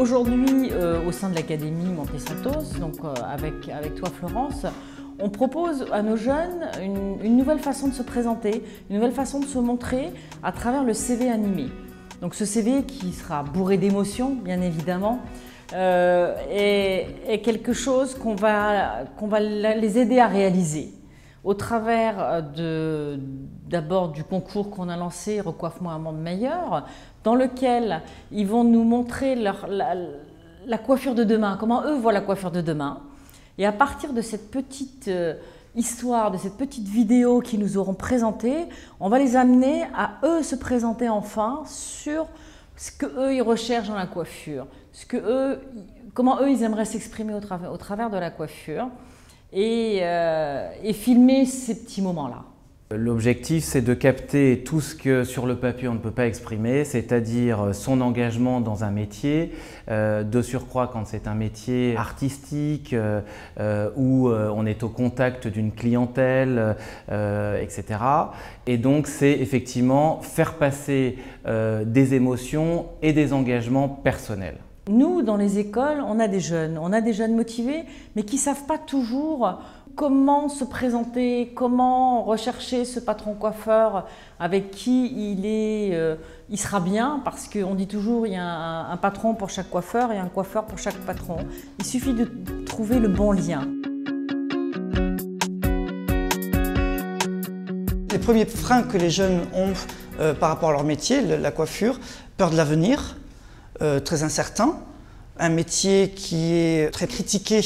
Aujourd'hui, au sein de l'Académie Monte Santos, donc avec toi Florence, on propose à nos jeunes une nouvelle façon de se présenter, une nouvelle façon de se montrer à travers le CV animé. Donc ce CV qui sera bourré d'émotions, bien évidemment, est quelque chose qu'on va les aider à réaliser au travers d'abord du concours qu'on a lancé, Recoiffe-moi un monde meilleur, dans lequel ils vont nous montrer la coiffure de demain, comment eux voient la coiffure de demain. Et à partir de cette petite histoire, de cette petite vidéo qu'ils nous auront présentée, on va les amener à eux se présenter enfin sur ce qu'eux ils recherchent dans la coiffure, comment eux ils aimeraient s'exprimer au travers de la coiffure et filmer ces petits moments-là. L'objectif, c'est de capter tout ce que sur le papier on ne peut pas exprimer, c'est-à-dire son engagement dans un métier, de surcroît quand c'est un métier artistique où on est au contact d'une clientèle, etc. Et donc c'est effectivement faire passer des émotions et des engagements personnels. Nous, dans les écoles, on a des jeunes motivés, mais qui ne savent pas toujours comment se présenter, comment rechercher ce patron coiffeur avec qui il sera bien, parce qu'on dit toujours il y a un patron pour chaque coiffeur et un coiffeur pour chaque patron. Il suffit de trouver le bon lien. Les premiers freins que les jeunes ont par rapport à leur métier, la coiffure, peur de l'avenir, très incertain, un métier qui est très critiqué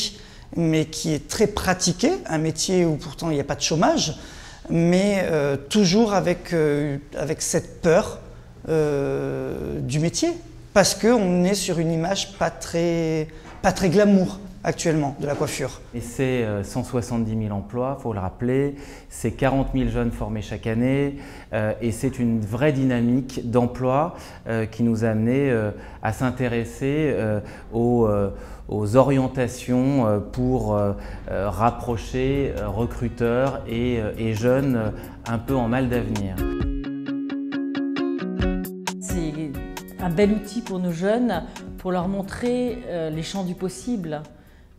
mais qui est très pratiqué, un métier où pourtant il n'y a pas de chômage, mais toujours avec cette peur du métier, parce qu'on est sur une image pas très glamour actuellement de la coiffure. Et c'est 170 000 emplois, il faut le rappeler, c'est 40 000 jeunes formés chaque année et c'est une vraie dynamique d'emploi qui nous a amené à s'intéresser aux orientations pour rapprocher recruteurs et jeunes un peu en mal d'avenir. C'est un bel outil pour nos jeunes pour leur montrer les champs du possible.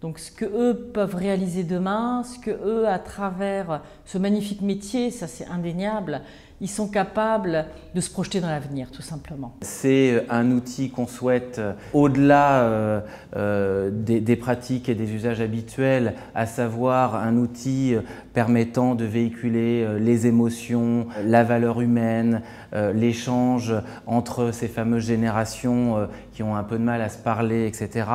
Donc ce qu'eux peuvent réaliser demain, ce qu'eux, à travers ce magnifique métier, ça c'est indéniable, ils sont capables de se projeter dans l'avenir, tout simplement. C'est un outil qu'on souhaite, au-delà des pratiques et des usages habituels, à savoir un outil permettant de véhiculer les émotions, la valeur humaine, l'échange entre ces fameuses générations qui ont un peu de mal à se parler, etc.,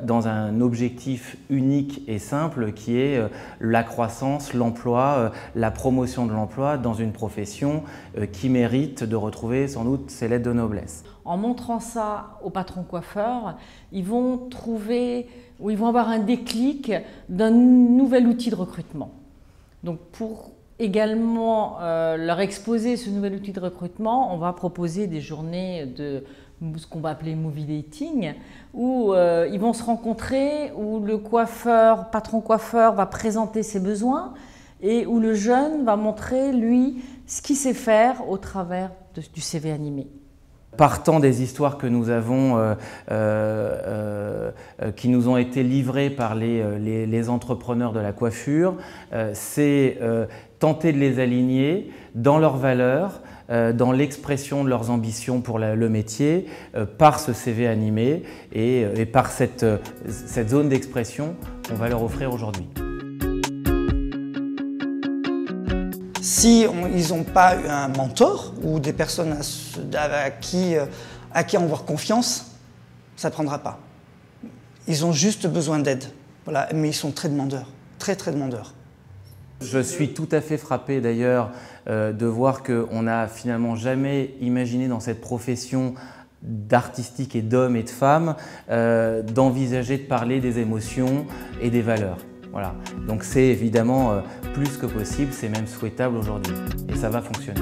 dans un objectif unique et simple qui est la croissance, l'emploi, la promotion de l'emploi dans une profession qui mérite de retrouver sans doute ses lettres de noblesse. En montrant ça aux patrons coiffeurs, ils vont trouver ou ils vont avoir un déclic d'un nouvel outil de recrutement. Donc pour également leur exposer ce nouvel outil de recrutement, on va proposer des journées de ce qu'on va appeler movie dating, où ils vont se rencontrer, où le patron coiffeur va présenter ses besoins et où le jeune va montrer, lui, ce qu'il sait faire au travers du CV animé. Partant des histoires que nous avons, qui nous ont été livrées par les entrepreneurs de la coiffure, c'est tenter de les aligner dans leurs valeurs, dans l'expression de leurs ambitions pour le métier, par ce CV animé et par cette zone d'expression qu'on va leur offrir aujourd'hui. Si ils n'ont pas un mentor ou des personnes à qui avoir confiance, ça ne prendra pas. Ils ont juste besoin d'aide, voilà, mais ils sont très demandeurs, très demandeurs. Je suis tout à fait frappé d'ailleurs de voir qu'on n'a finalement jamais imaginé dans cette profession d'artistique et d'hommes et de femmes d'envisager de parler des émotions et des valeurs. Voilà. Donc c'est évidemment plus que possible, c'est même souhaitable aujourd'hui et ça va fonctionner.